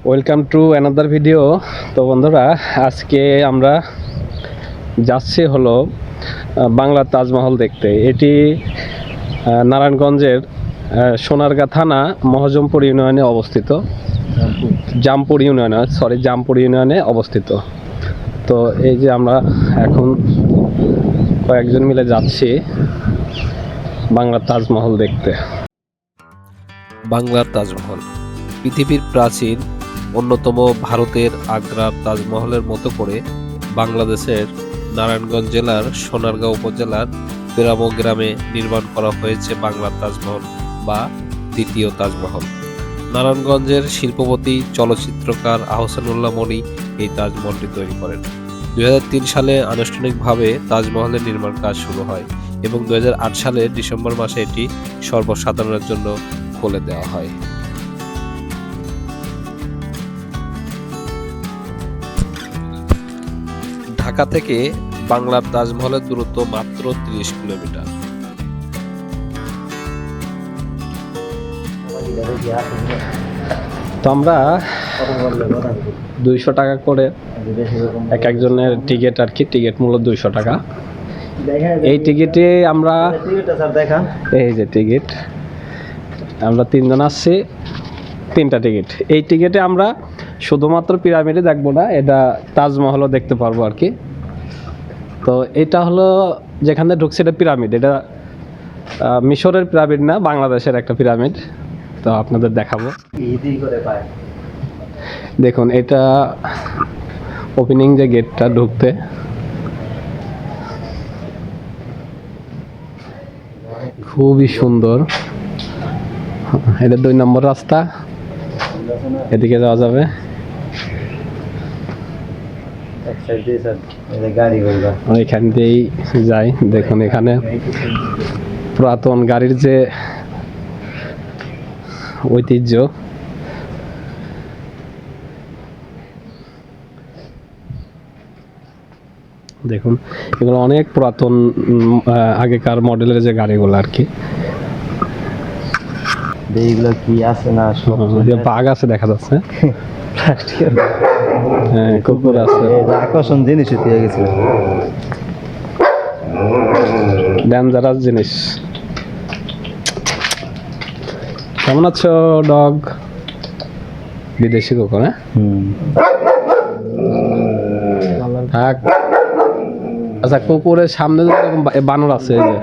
Welcome to another video. তো বন্ধুরা, আজকে আমরা যাচ্ছি হলো বাংলার তাজমহল দেখতে। এটি নারায়ণগঞ্জের সোনারগাঁ থানা মহজমপুর ইউনিয়নে অবস্থিত। জামপুর ইউনিয়নে অবস্থিত। তো এই যে আমরা এখন কয়েকজন মিলে যাচ্ছি বাংলার তাজমহল দেখতে। বাংলার তাজমহল পৃথিবীর প্রাচীন অন্যতম ভারতের আগ্রার তাজমহলের মতো করে বাংলাদেশের নারায়ণগঞ্জ জেলার সোনারগাঁও উপজেলার পেরামো গ্রামে নির্মাণ করা হয়েছে বাংলার তাজমহল বা দ্বিতীয় তাজমহল। নারায়ণগঞ্জের শিল্পপতি চলচ্চিত্রকার আহসানুল্লাহ মনি এই তাজমহলটি তৈরি করেন। 2003 সালে আনুষ্ঠানিকভাবে তাজমহলের নির্মাণ কাজ শুরু হয় এবং 2008 সালের ডিসেম্বর মাসে এটি সর্বসাধারণের জন্য খুলে দেওয়া হয়। ঢাকা থেকে বাংলার তাজমহলের দূরত্ব মাত্র 30 কিলোমিটার। তো আমরা 200 টাকা করে একজনের টিকিট আর কি, টিকিট মূল্য 200 টাকা। এই টিকিটে আমরা এই যে টিকিট, আমরা 3 জন আসছি, 3টা টিকিট। এই টিকিটে আমরা শুধুমাত্র পিরামিডে দেখবো না, এটা তাজমহলও দেখতে পারবো আর কি। তো এটা হলো যেখানে ঢুকছে, এটা পিরামিড। এটা মিশরের পিরামিড না, বাংলাদেশের একটা পিরামিড। তো আপনাদের দেখাবো। দেখুন, এটা ওপেনিং যে গেটটা ঢুকতে, খুবই সুন্দর। এটা 2 নম্বর রাস্তা, এদিকে যাওয়া যাবে। এখান দিয়েই যাই। দেখুন, এখানে পুরাতন গাড়ির যে ঐতিহ্য, দেখুন এগুলো অনেক পুরাতন, আগেকার মডেলের যে গাড়িগুলো আর কি। এইগুলো কি আছে না, বাঘ আছে দেখা যাচ্ছে, হ্যাঁ কুকুর আছে, আকর্ষণ জিনিস হয়ে গেছে, ডেঞ্জারাস জিনিস। কেমন আছো ডগ? বিদেশি কুকুর, হ্যাঁ থাক। আচ্ছা, কুকুরের সামনে যেরকম বানর আছে, এই যে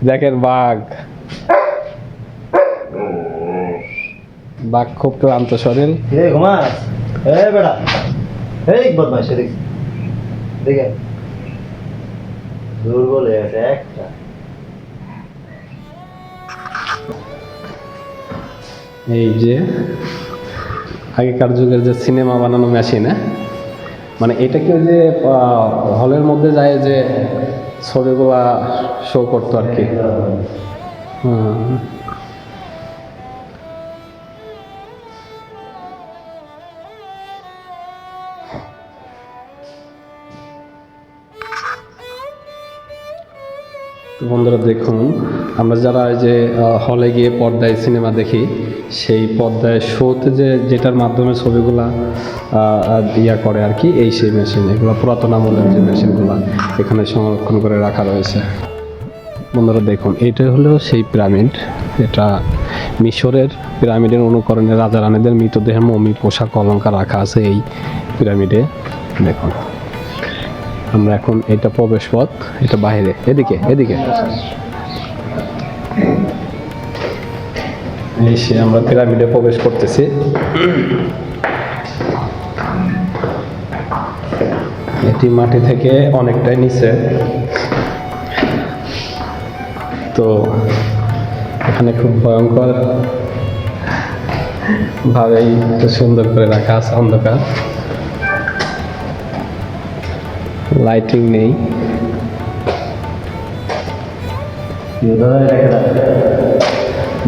দেখেন বাঘ। বাঘ খুব ক্লান্ত শরীর। ঘুমাস বেড়া, এই বদমাইশ দেখে দুর্বল হয়ে গেছে একটা। এই যে আগেকার যুগের যে সিনেমা বানানো মেশিন, মানে এটা কি ওই যে হলের মধ্যে যায় যে ছবিগুলা শো করতো আর কি। তো বন্ধুরা দেখুন, আমরা যারা এই যে হলে গিয়ে পর্দায় সিনেমা দেখি, সেই পর্দায় শোতে যেটার মাধ্যমে ছবিগুলা ইয়া করে আর কি, এই সেই মেশিন। এগুলো পুরাতন আমলের যে মেশিনগুলো এখানে সংরক্ষণ করে রাখা রয়েছে। বন্ধুরা দেখুন, এইটা হলো সেই পিরামিড। এটা মিশরের পিরামিডের অনুকরণে রাজা রানীদের মৃতদেহের মমি, পোশাক, অলংকার রাখা আছে এই পিরামিডে। দেখুন, আমরা এখন, এটা প্রবেশ পথ, এটা বাইরে, এদিকে এসে আমরা পিরামিডে প্রবেশ করতেছি। এটি মাটি থেকে অনেকটাই নিচে। তো এখানে খুব ভয়ঙ্কর ভাবেই সুন্দর করে রাখা আছে, অন্ধকার, লাইটিং নেই।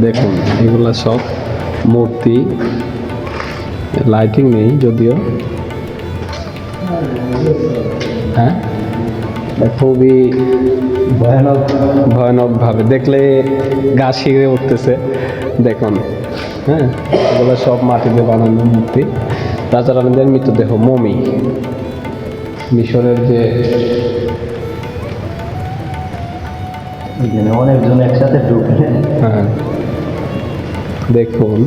দেখুন, এগুলা সব মূর্তি, লাইটিং নেই যদিও। হ্যাঁ, খুবই ভয়ানক ভাবে দেখলে গা শিউরে উঠতেছে। দেখুন, হ্যাঁ, এগুলো সব মাটিতে বানানো মূর্তি। রাজা রানীদের মৃতদেহ, মমি, মিশরের যে এখানে অনেকজন একসাথে ঢুকে। হ্যাঁ দেখুন,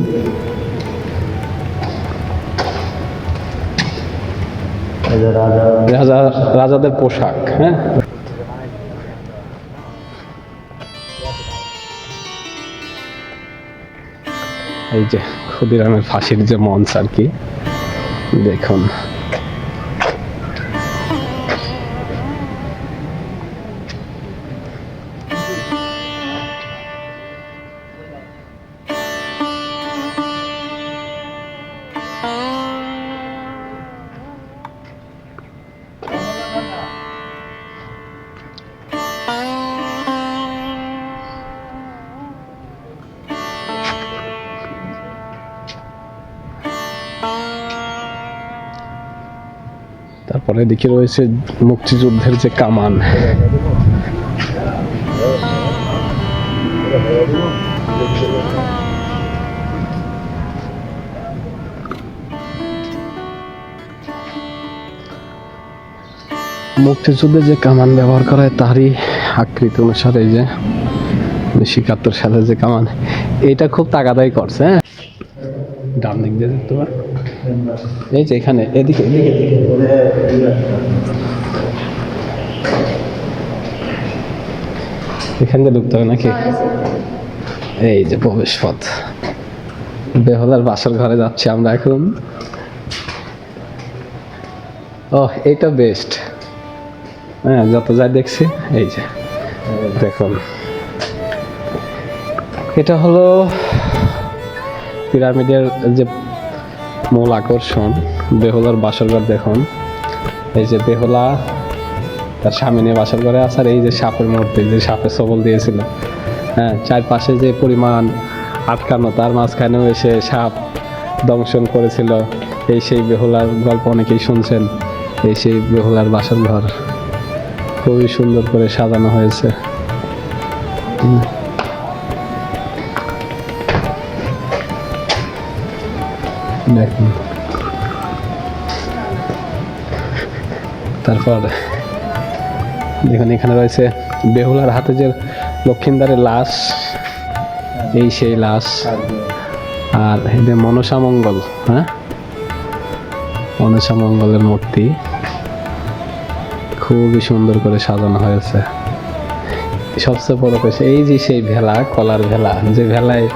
এই যে রাজা রাজাদের পোশাক। হ্যাঁ, এই যে ক্ষুদিরামের ফাঁসির যে মঞ্চ আর কি, দেখুন। তারপরে এদিকে রয়েছে মুক্তিযুদ্ধের যে কামান। মুক্তিযুদ্ধে যে কামান ব্যবহার করা হয় তারই আকৃতি অনুসারে এই যে 1971 সালে যে কামান, এটা খুব তাগাদাই করছে। হ্যাঁ, ডান দিক দিয়ে দেখতে পার, এই যে এখানে, এদিকে এদিকে এখান দিয়ে ঢুকতে হবে নাকি? এই যে প্রবেশ পথ, বেহুলার বাসার ঘরে যাচ্ছি আমরা এখন। ও, এটা বেস্ট। হ্যাঁ, যত যাই দেখছি, এই যে দেখুন, এটা হলো পিরামিডের যে মূল আকর্ষণ, বেহুলার বাসর ঘর। দেখুন, এই যে বেহুলা তার স্বামী নিয়ে বাসর ঘরে আছে, আর এই যে সাপের মূর্তি, যে সাপে সবল দিয়েছিল। হ্যাঁ, চারপাশে যে পরিমাণ আটকানো, তার মাঝখানেও এসে সাপ দংশন করেছিল। এই সেই বেহুলার গল্প অনেকেই শুনছেন। এই সেই বেহুলার বাসর ঘর খুবই সুন্দর করে সাজানো হয়েছে। দেখুন, তারপর দেখুন এখানে রয়েছে বেহুলার হাতে যে লক্ষিন্দারের লাশ, এই সেই লাশ। আর এদের মনসা মঙ্গল, হ্যাঁ, মনসা মঙ্গলের মূর্তি খুবই সুন্দর করে সাজানো হয়েছে। সবচেয়ে বড় কথা, এই যে সেই ভেলা, কলার ভেলা, যে ভেলায়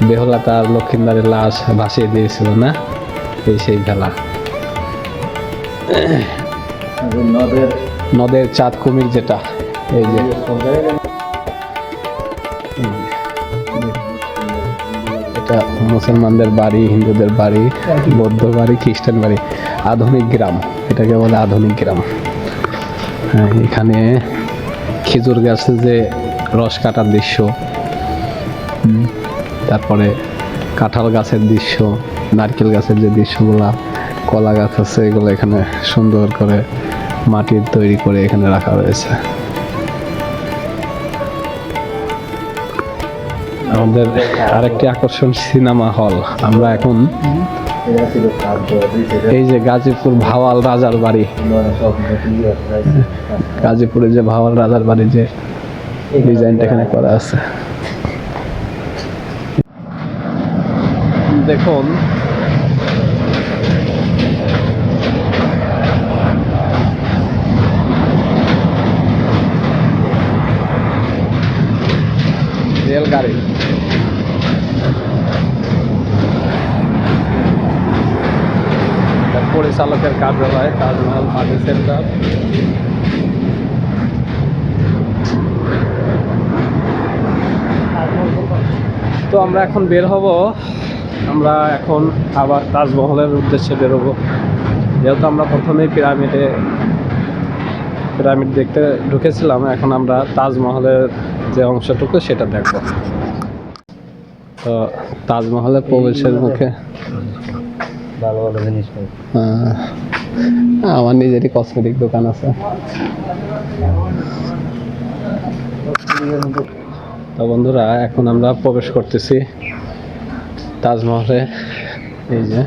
বেহুলা তার লক্ষিন্দারের লাশ ভাসিয়ে দিয়েছিল না, এই সেই ভেলা। নদের চাঁদ কুমির যেটা, এই যে এটা মুসলমানদের বাড়ি, হিন্দুদের বাড়ি, বৌদ্ধ বাড়ি, খ্রিস্টান বাড়ি, আধুনিক গ্রাম, এটাকে বলে আধুনিক গ্রাম। হ্যাঁ, এখানে খেজুর গাছে যে রস কাটার দৃশ্য, তারপরে কাঁঠাল গাছের দৃশ্য, নারকেল গাছের যে দৃশ্যগুলা, কলা গাছ আছে, এগুলো এখানে সুন্দর করে মাটির তৈরি করে এখানে রাখা রয়েছে। আমাদের আরেকটি আকর্ষণ সিনেমা হল। আমরা এখন এই যে গাজীপুর ভাওয়াল রাজার বাড়ি, গাজীপুরে যে ভাওয়াল রাজার বাড়ি যে ডিজাইনটা এখানে করা আছে, দেখুন। রেলগাড়ি, পরিচালকের কার্যালয়, তাজমহল পার্টি সেন্টার। তো আমরা এখন বের হব, আমরা এখন আবার তাজমহলের উদ্দেশ্যে বেরোবো। যেহেতু আমরা প্রথমেই পিরামিড দেখতে ঢুকেছিলাম, এখন আমরা তাজমহলের যে অংশটুকু সেটা দেখব। তো তাজমহলের প্রবেশের মুখে ভালো ভালো জিনিস পাই। আমার নিজেরই কসমেটিক দোকান আছে। তো বন্ধুরা, এখন আমরা প্রবেশ করতেছি তাজমহলে এই যে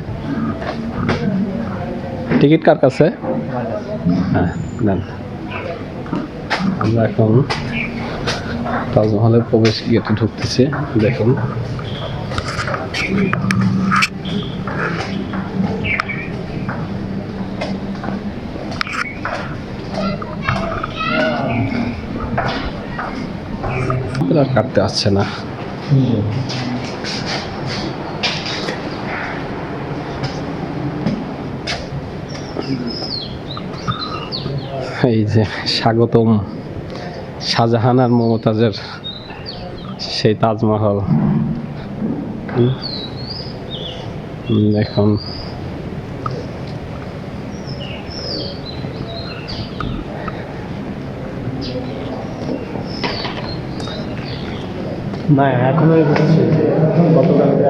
টিকিট কার কাছে? হ্যাঁ নেন। আমরা এখন তাজমহলের প্রবেশ গেটে ঢুকতেছি। দেখুন আর কাটতে আসছে না। এই যে স্বাগতম শাহজাহান আর মমতাজের সেই তাজমহল। দেখুন না এখনো গতকালকে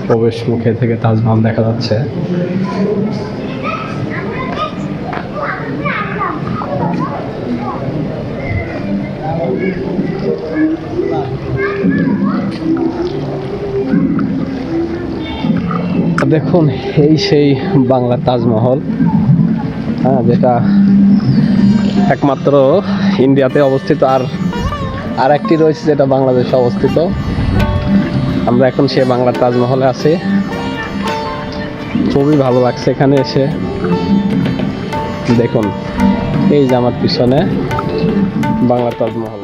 প্রবেশ মুখে থেকে তাজমহল দেখা যাচ্ছে। দেখুন এই সেই বাংলার তাজমহল, হ্যাঁ, যেটা একমাত্র ইন্ডিয়াতে অবস্থিত। আর একটি রয়েছে যেটা বাংলাদেশে অবস্থিত। আমরা এখন সে বাংলার তাজমহলে আছি। খুবই ভালো লাগছে এখানে এসে। দেখুন এই যে আমার পিছনে বাংলার তাজমহল।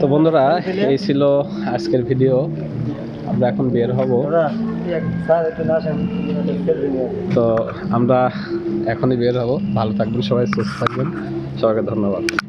তো বন্ধুরা, এই ছিল আজকের ভিডিও। আমরা এখন বের হব। তো আমরা এখনই বের হব। ভালো থাকবেন সবাই, সুস্থ থাকবেন। সবাইকে ধন্যবাদ।